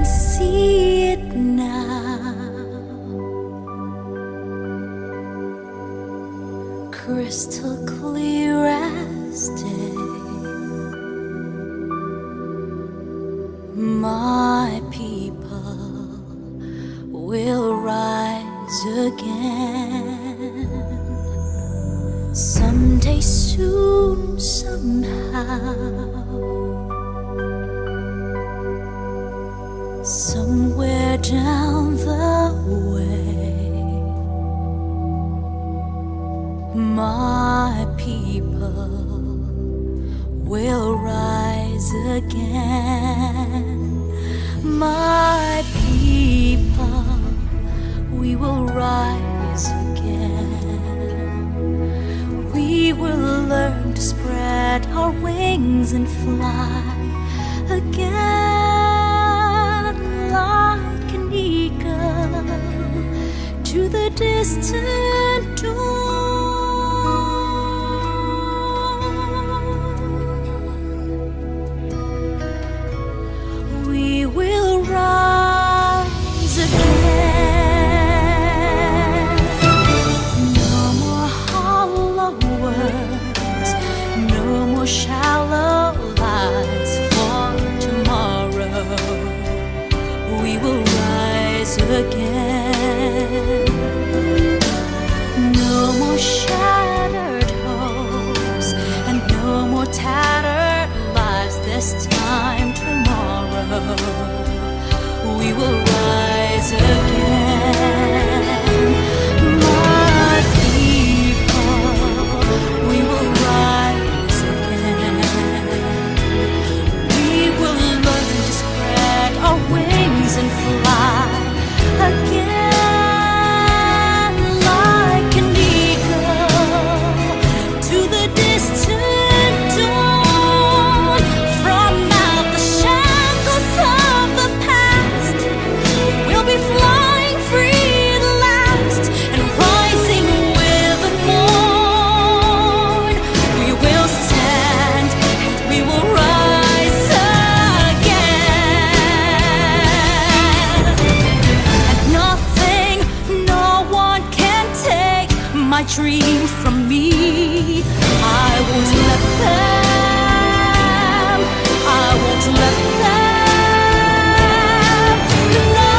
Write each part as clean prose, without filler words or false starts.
see it now, crystal clear as day. My people will rise again, someday soon, somehow, somewhere down the way. My people will rise again. My people, we will rise again. We will learn to spread our wings and fly again, like an eagle to the distant dawn. We will rise again. No more hollow words, no more shallow lies for tomorrow. We will rise again. No more shattered hopes and no more tattered lives this time tomorrow. We will rise again. My people, we will rise again. We will learn to spread our wings and fly again, like an eagle to the distant dawn. From out the shackles of the past, we'll be flying free at last and rising with the morn. We will stand and we will rise again. And nothing, no one can take my dreams from me. I won't let them, I won't let them. No,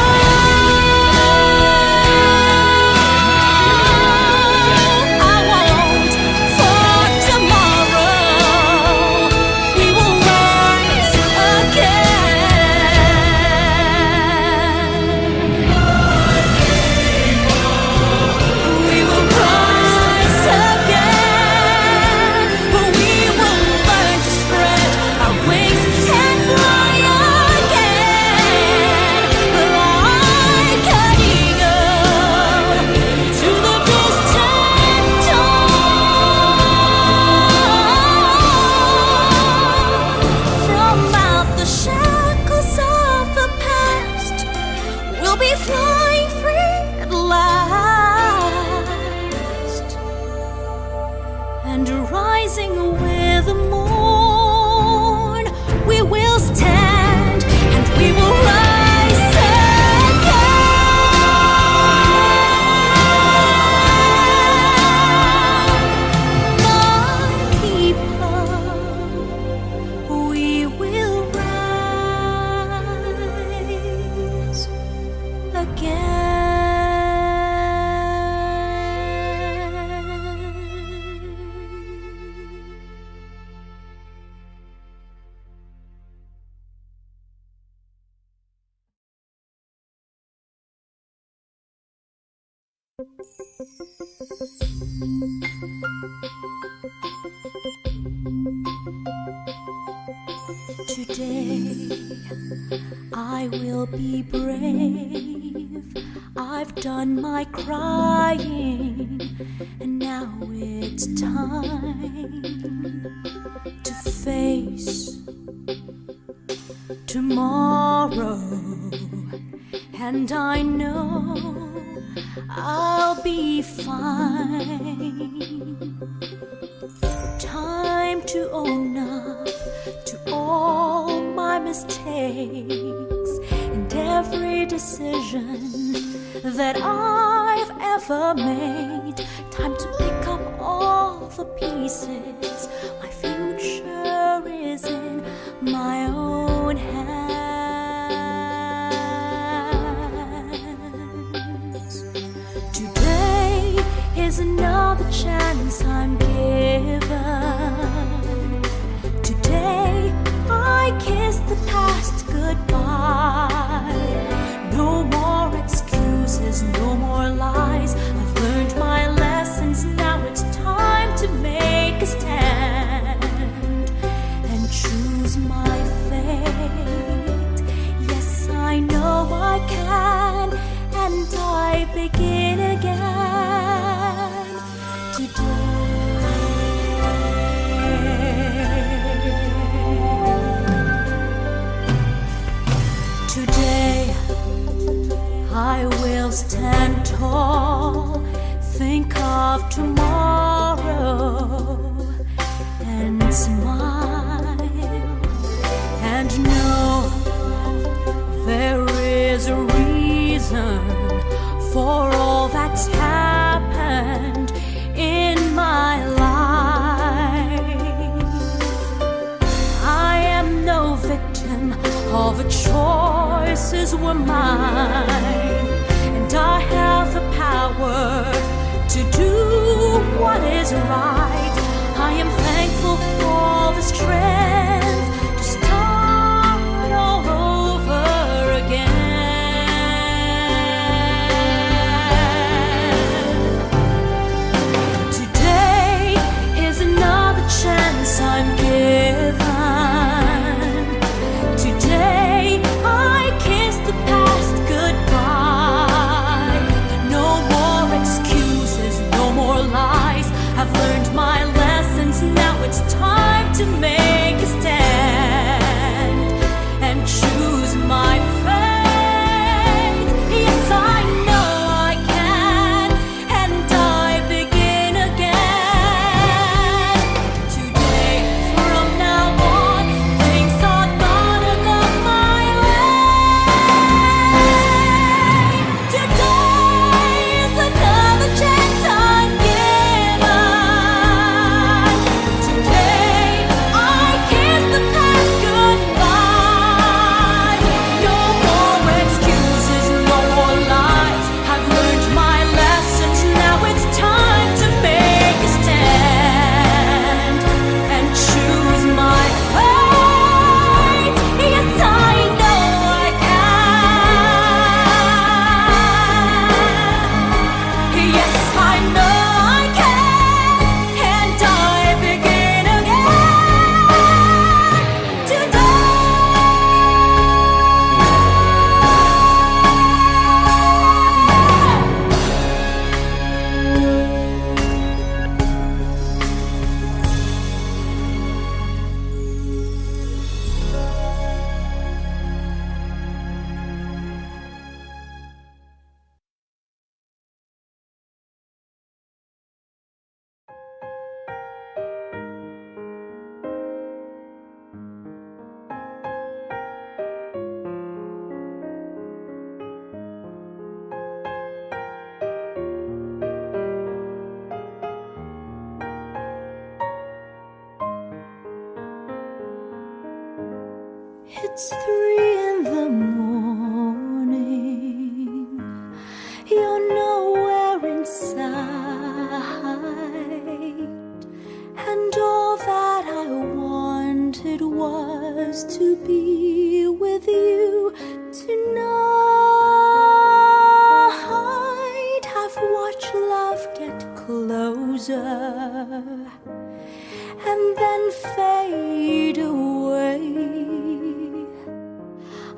I won't. For tomorrow we will rise again. We will rise again. We will learn to spread our wings and fly again, like an eagle to the distant dawn. From out the shackles of the past, we'll be flying free at last and rising with the morn. We will stand and we will rise again. My people, we will rise again. Today I will be brave. I've done my crying, and now it's time to face tomorrow. And I know I'll be fine. Time to own up to all my mistakes and decision that I've ever made. Time to pick up all the pieces. My future is in my own hands. Today is another chance I'm given. Today I kiss the past goodbye. No more excuses, no more lies. I've learned my lessons, now it's time to make a stand and choose my fate. Yes, I know I can, and I begin again today. I will stand tall, think of tomorrow, and smile, and know there is a reason for all that's happened in my life. I am no victim of a choices were mine, and I have the power to do what is right. I am thankful for the strength to start all over again. Today is another chance I'm given. Today I kiss the past goodbye. No more excuses, no more lies. I've learned my lessons, now it's time to make a stand and choose my fate. Yes, I know I can, and I begin again. Today, from now on, things are gonna go my way. Today is another chance I'm given. Today I kiss the past goodbye. No more excuses, no more lies. I've learned my lessons, now it's time to make a stand and choose my fate. Yes, I know I can. Yes, I know I can, and I begin again today. It's 3 in the morning. You're nowhere in sight, and all that I wanted was to be with you tonight. I've watched love get closer and then fade away.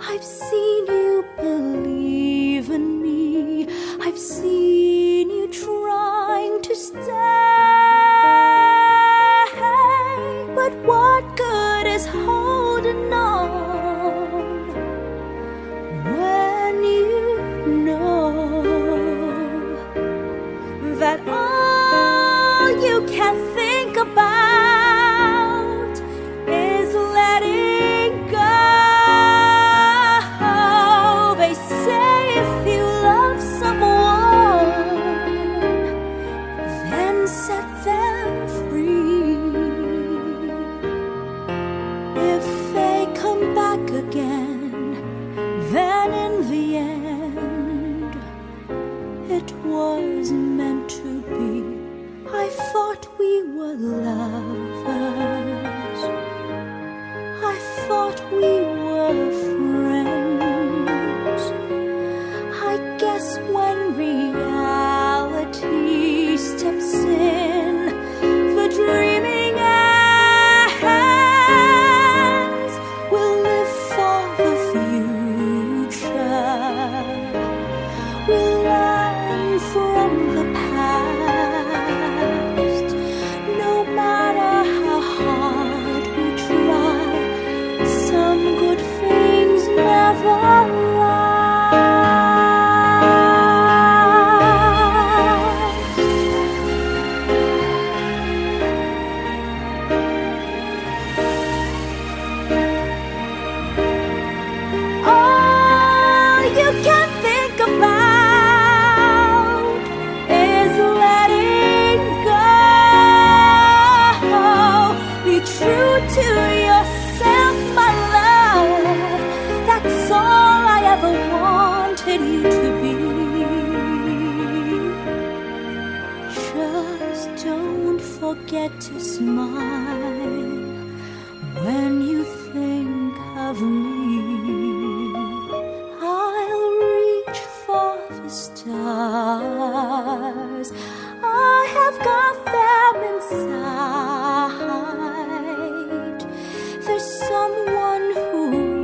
I've seen you believe in me. I've seen you trying to stay. But what good is holding on when you know that all you can think about is letting go? They say lovers. I thought we were friends. I guess when reality steps in, the dreaming ends. We'll live for the future. We'll learn from the past. No matter how hard we try, some good things never last. All you can think about is letting go. Be true to yourself, my love. That's all I ever wanted you to be. Just don't forget to smile when you think of me. I'll reach for the stars. I have got them inside. There's someone who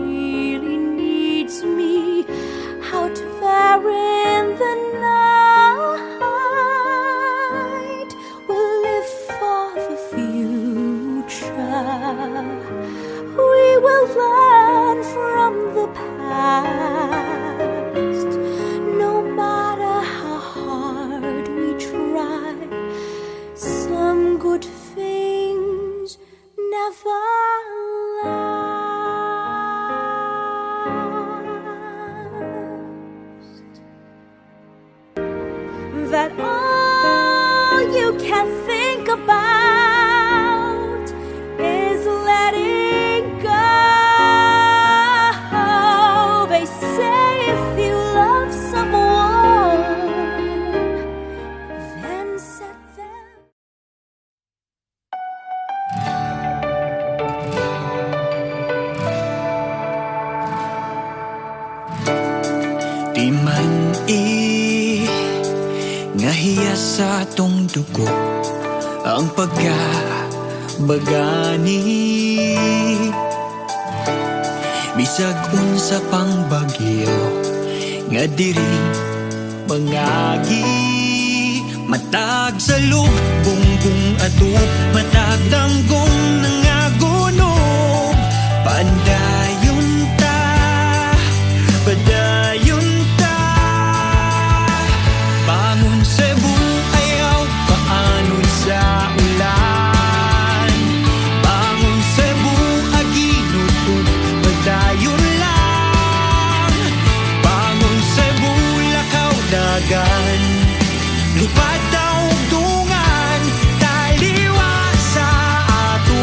really needs me out there in the night. We'll live for the future. We will learn from the past. No matter how hard we try, some good things never last. That all you can think about is letting go. They say if you love someone, then set them. Di man nahiya sa atong dugo ang pagkabagani. Bisag unsa pang bagyo nga diri mangagi. Matag sa lubong kung atup, matag danggong nangagunob. Padayon ta, padayon ta. Bangon Cebu, ayaw paanon sa ulan. Bangon Cebu, aginutod, padayon lang. Bangon Cebu, lakaw dagan. Lupad daw dungan, taliwa sa ato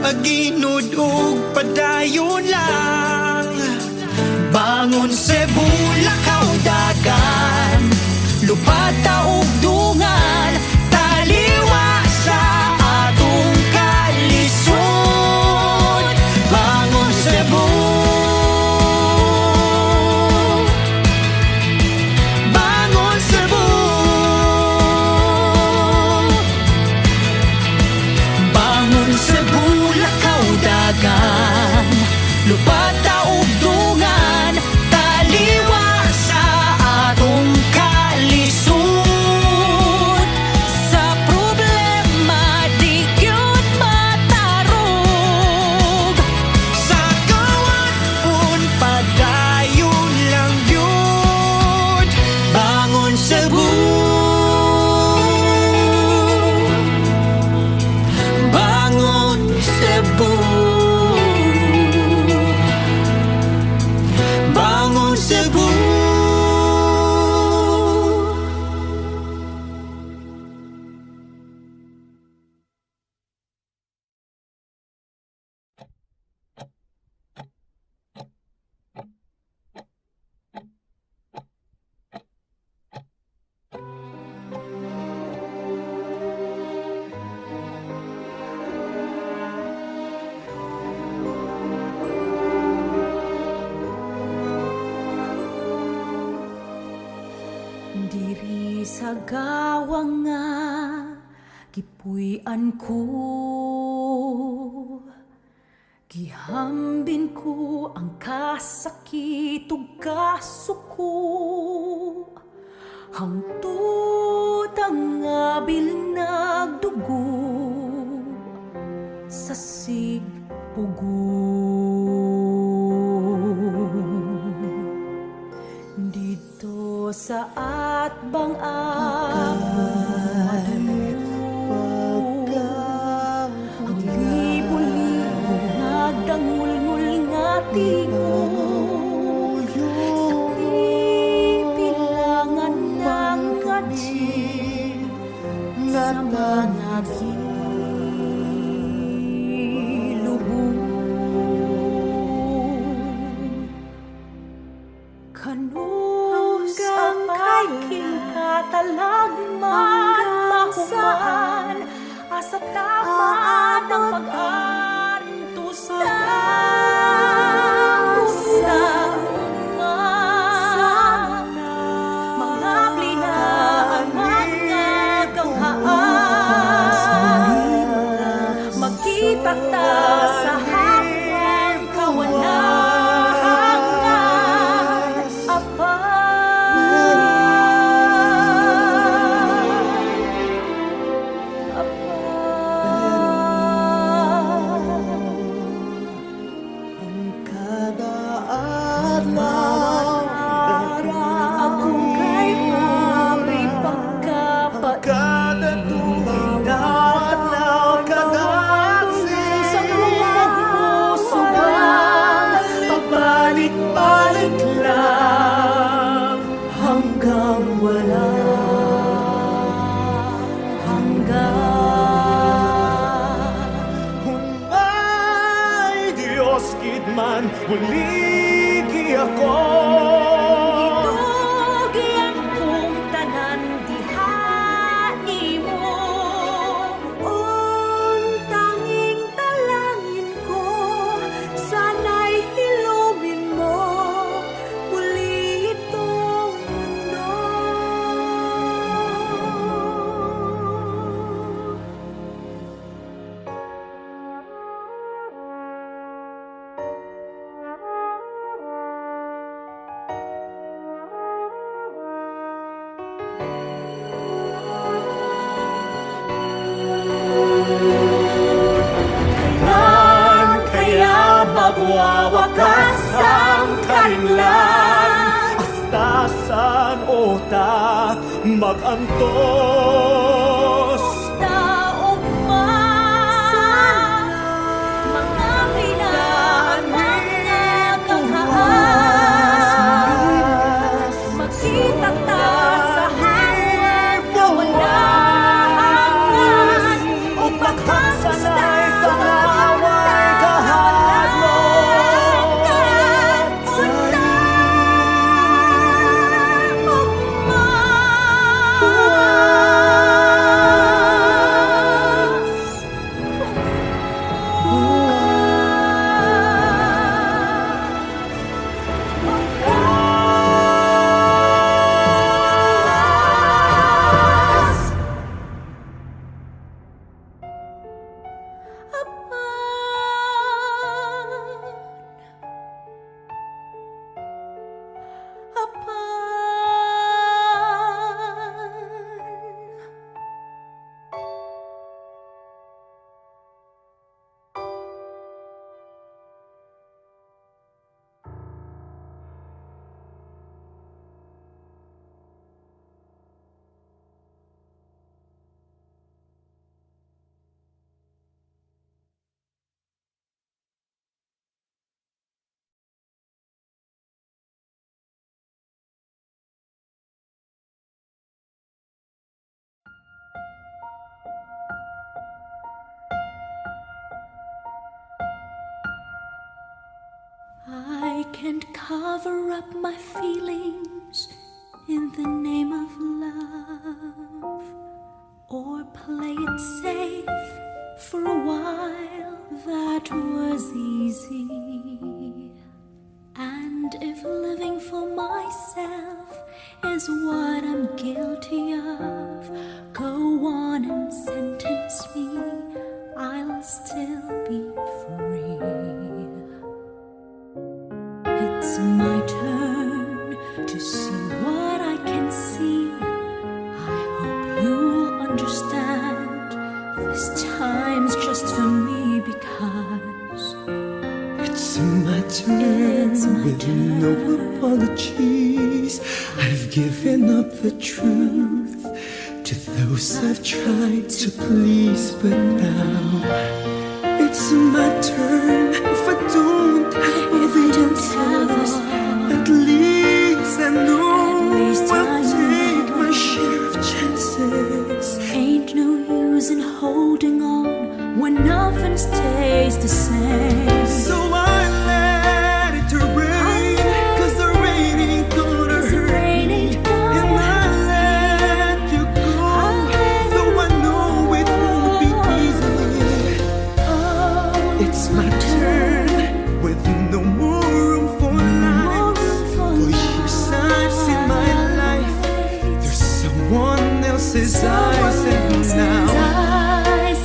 aginud ug padayon lang. Bangon Cebu, lakaw dagan, lupata ug dungan, taliwa sa atong kalisod. Bangon Cebu, bangon Cebu, bangon Cebu, lakaw dagan, lupata ug dungan, taliwa sa atong kalisod. Sa problema di gyud matarog, Sa kawan padayon lang yun. Bangon Cebu, bangon Cebu, bangon Cebu. diri sa gawang nga gipuy-an ko, gihambin ko ang kasakit ug kasuko, hangtod ang abil nagdugo sa sigpugo. Dito sa atbang ang libo-libo nagdangul-ngul nga tingog sa pipilangan ng kadi sa mga gilubong. Kanus ang aking katalagman mahuman, asa tama ng pag-antos na mga blinaan mga ganghaan, magkita ta sa hapang kawanangan. Balik lang hanggang wala, hanggang Ay, Diyos kitman, uligi ako. Idugyan kong tanan dihani mo, ang tanging talangin ko, sana'y hilumin mo muli itong mundo. Kaya magwawakas ang karimlan, Astasan o ta magantos. taugman, mga blinaan, mga kanghaan, magkita ta sa hanggang kawalangan, o paghangsanay sa can't cover up my feelings in the name of love, or play it safe for a while. That was easy. And if living for myself is what I'm guilty of, go on and sentence me, I'll still be free. It's my turn to see what I can see. I hope you'll understand. This time's just for me because It's my turn. It's my With turn. no apologies, I've given up the truth to those I've tried to please, but now it's my turn. If I don't have all the answers, at least I know least I I'll take know. my share of chances. ain't no use in holding on when nothing stays the same. So I let it rain, 'cause the rain ain't gonna 'Cause the hurt rain me. ain't gonna And I let you go, though I know it won't be easy. Oh, It's my turn, with no more room for lies. For years I've seen my life through someone else's eyes, and now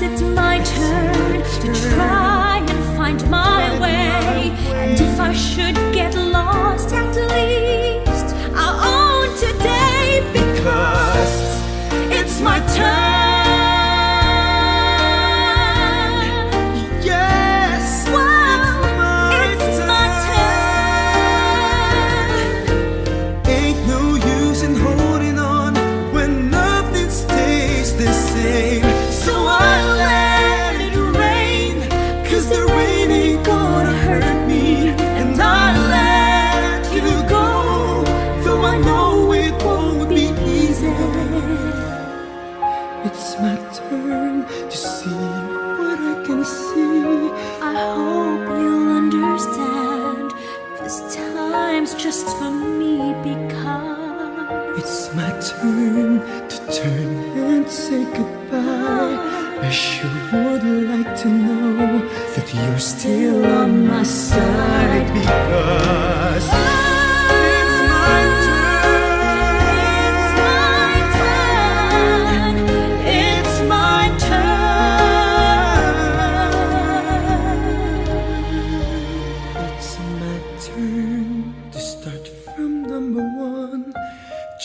It's my turn to try and find my way. And if I should get lost, at least I'll own today, because it's my turn. yes, Wow, it's my turn. ain't no use in holding on when nothing stays the same. So I let it rain, 'cause the rain ain't gonna hurt me. And I let you go, though I know it won't be easy. It's my turn to see what I can see. I hope you'll understand. This time's just for me because It's my turn to turn and say goodbye. I sure would like to know that you're still on my side, because it's my turn. it's my turn. It's my turn. It's my turn to start from number one,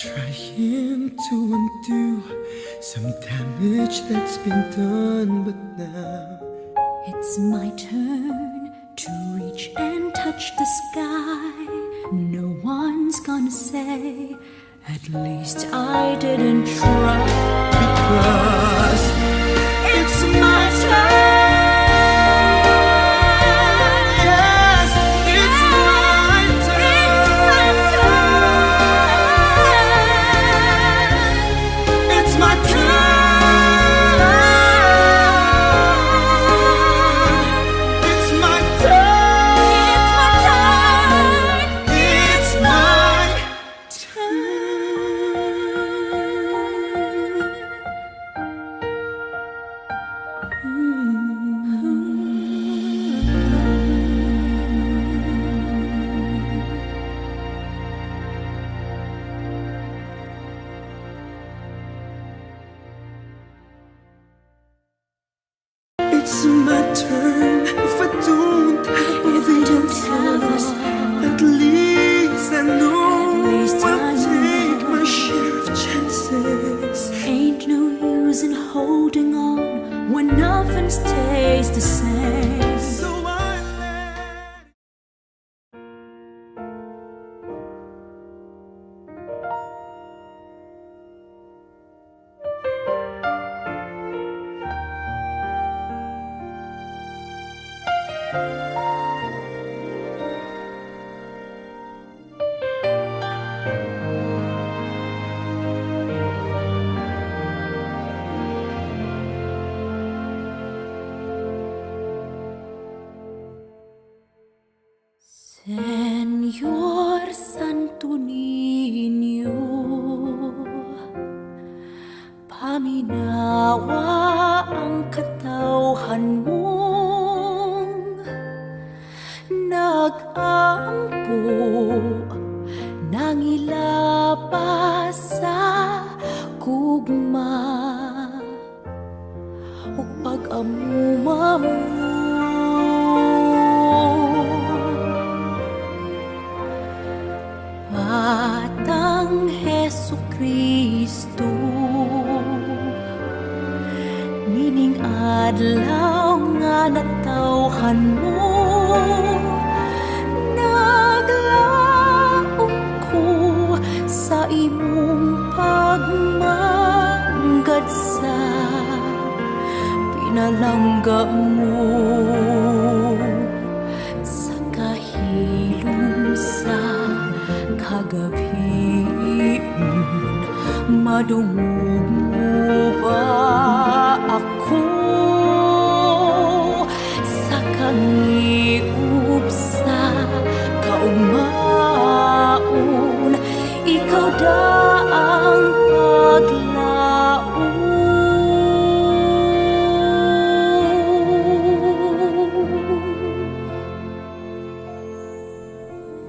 trying to undo some damage that's been done. But now It's my turn to reach and touch the sky. No one's gonna say, at least I didn't try. because it's my turn. Yes, it's my turn. It's my turn. It's my turn. It's my It's my turn. If I don't have all the answers, at least I know least I I'll take know. my share of chances. Ain't no use in holding on when nothing stays the same. So I let Mayor Santo Niño, paminawa ang katawhan mong nag-ampo ng ilabas sa kugma o pag-amuma mo. Batang Hesukristo, nining adlaw nga natawhan mo, naglaong ko sa imong pagmanggad sa pinalangga mo sa kahilom sa kagabi. Madungog mo ba ako sa kangiup sa kaugmaon? Ikaw daang paglaon.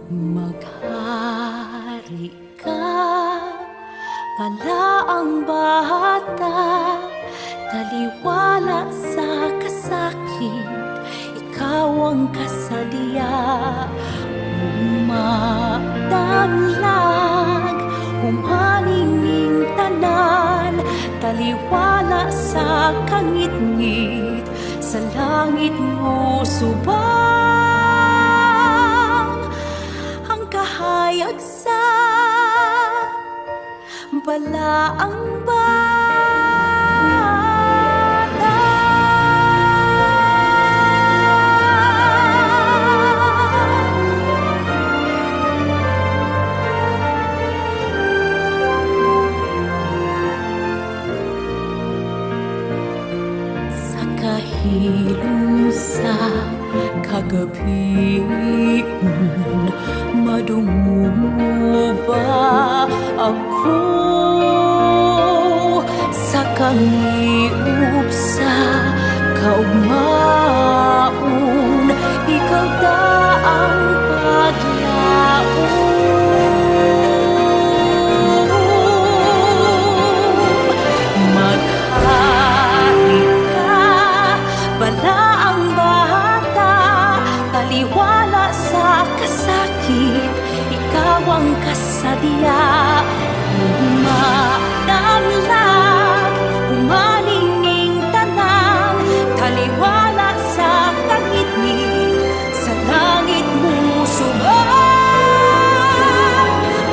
Maghari ka pala ang bata, taliwala sa kasakit, ikaw ang kasadya. Umadamlag, humanining tanan, taliwala sa kangit-ngit, sa langit mo subang ang kahayag sa balaang bata. Sa kahilom sa kagabi, madungog mo ba ako sa kangiup sa kaugmaon? Ikaw daang paglaon. Maghari ka bala ang bata, taliwala sa kasakit, ikaw ang kasadya. Umadamlag, humaningning tanan, taliwala sa kangit-ngit, sa langit mo subang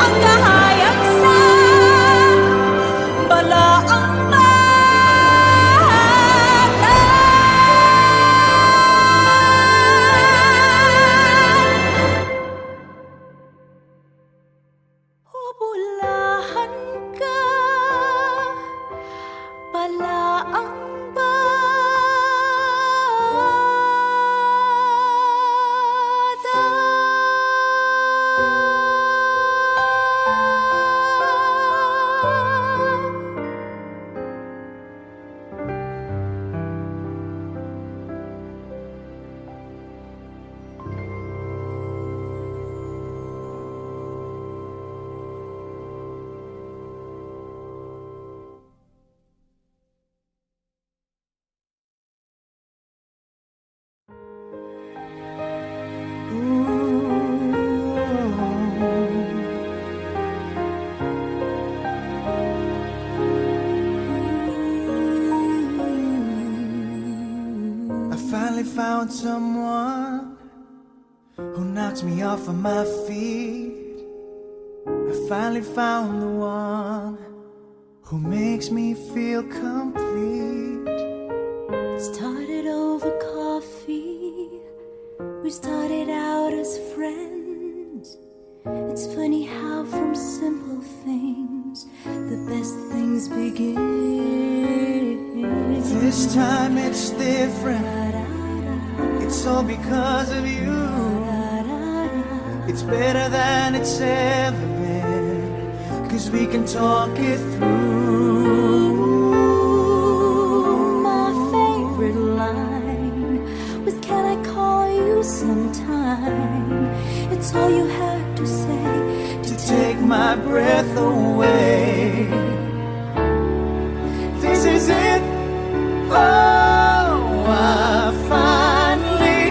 ang kahayag sa balaang bata. Bulahan ka pala ang bata. I finally found someone who knocks me off of my feet. I finally found the one who makes me feel complete. Started over coffee, we started out as friends. It's funny how from simple things the best things begin. This time it's different. It's all because of you. it's better than it's ever been, 'cause we can talk it through. My favorite line was, "Can I call you sometime?" It's all you had to say To take my breath away. This is it. Oh, I finally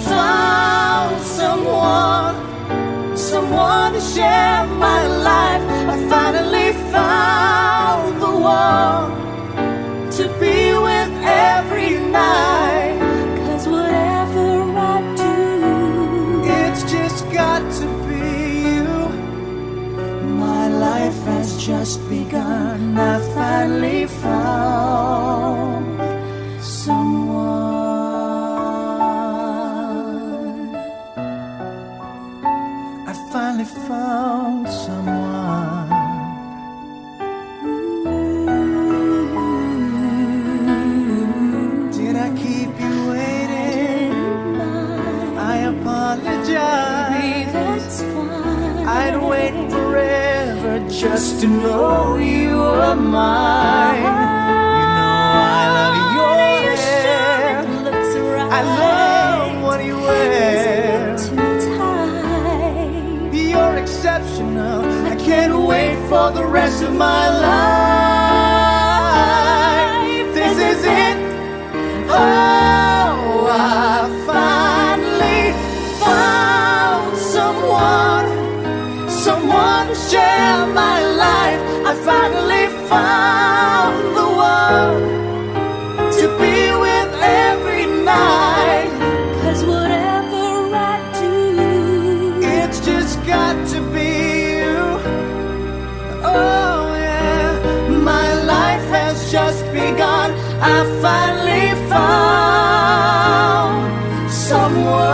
found someone to share my life. I finally found the one to be with every night. 'Cause whatever I do, It's just got to be you. My life has just begun. I finally found someone. I finally found someone. Did I keep you waiting? I apologize. that's fine. I'd wait forever just to know you are mine. You know I love your hair. It looks right. I love what you wear. Too tight. You're exceptional. I can't wait for the rest of my life. This is it. Oh, I finally found someone to share my life. I finally found the one to be with every night. 'Cause whatever I do, It's just got to be you. Oh yeah, my life has just begun. I finally found someone.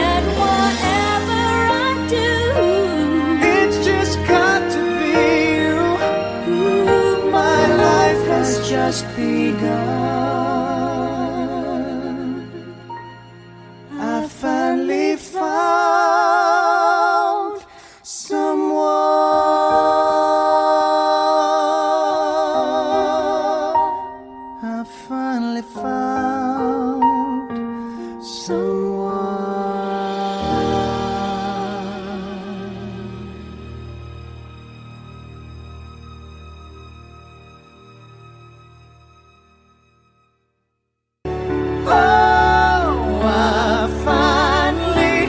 and whatever I do, It's just got to be you. My life has just begun. I finally found someone. I finally found someone. Oh, I finally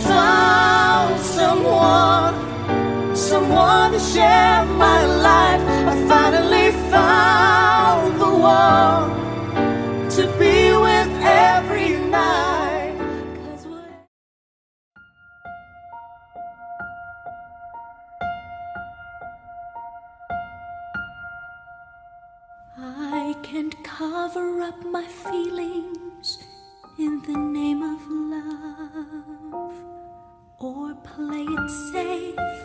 found someone to share my life. I finally found the one to be with every night. 'Cause what I can't cover up my feelings in the name of love, or play it safe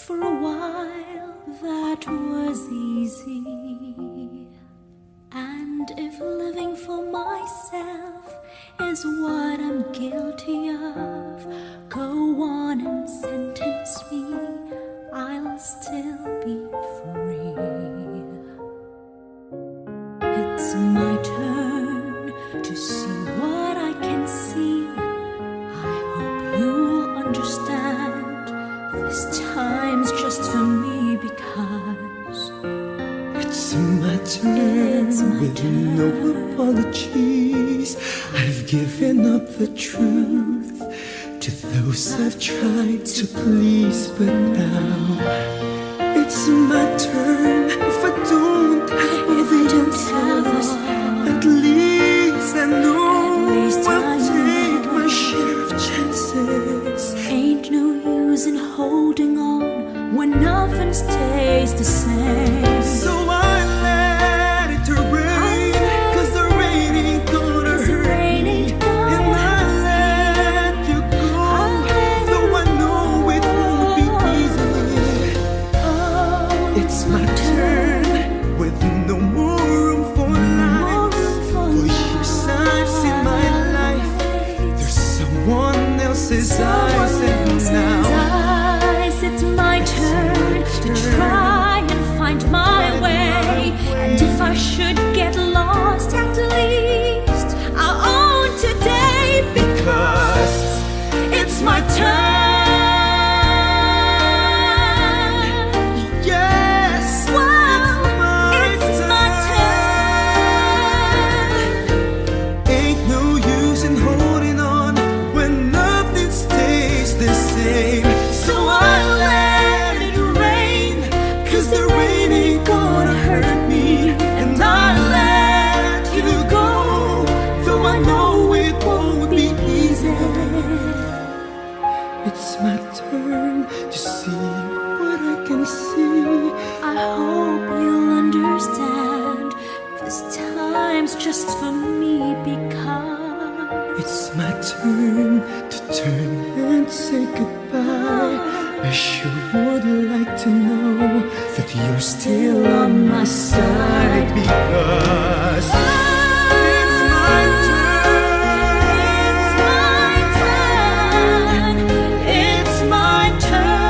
for a while. That was easy. And if living for myself is what I'm guilty of, go on and sentence me, I'll still be free. It's my turn to see what I can see. I hope you'll understand. This time's just for me, because It's my turn. It's my With turn. no apologies, I've given up the truth to those I've tried to please, but now it's my turn. If I don't have all the answers, at least I know least I I'll take know. my share of chances. ain't no use in holding on when nothing stays the same. So I let it rain, 'cause the rain ain't gonna 'Cause the hurt rain me. ain't gonna And I let you go, though I know it won't be easy. Oh, It's my turn, with no more room for lies. For years I've seen my life. There's someone like to know that you're still on my side, because it's my turn. It's my turn.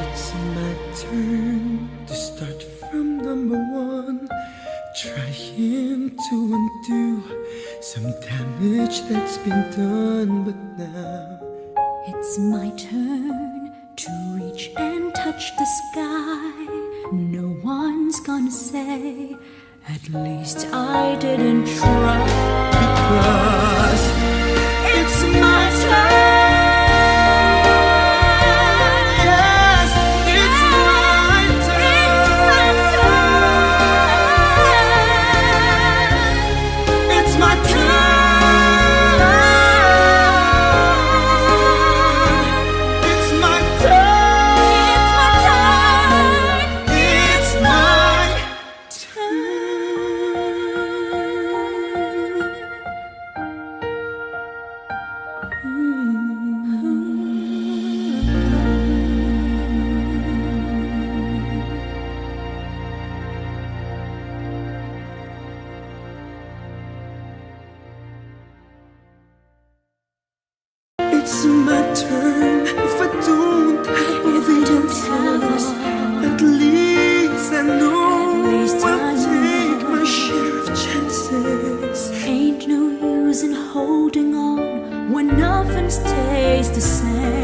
It's my turn to start from number one, trying to undo some damage that's been done. But now It's my turn to reach and touch the sky. No one's gonna say, at least I didn't try. because it's my turn. Yes, it's my turn. It's my turn. It's my turn. It's my It's my turn. If I don't have all the answers, at least I know I'll take my share of chances. Ain't no use in holding on when nothing stays the same.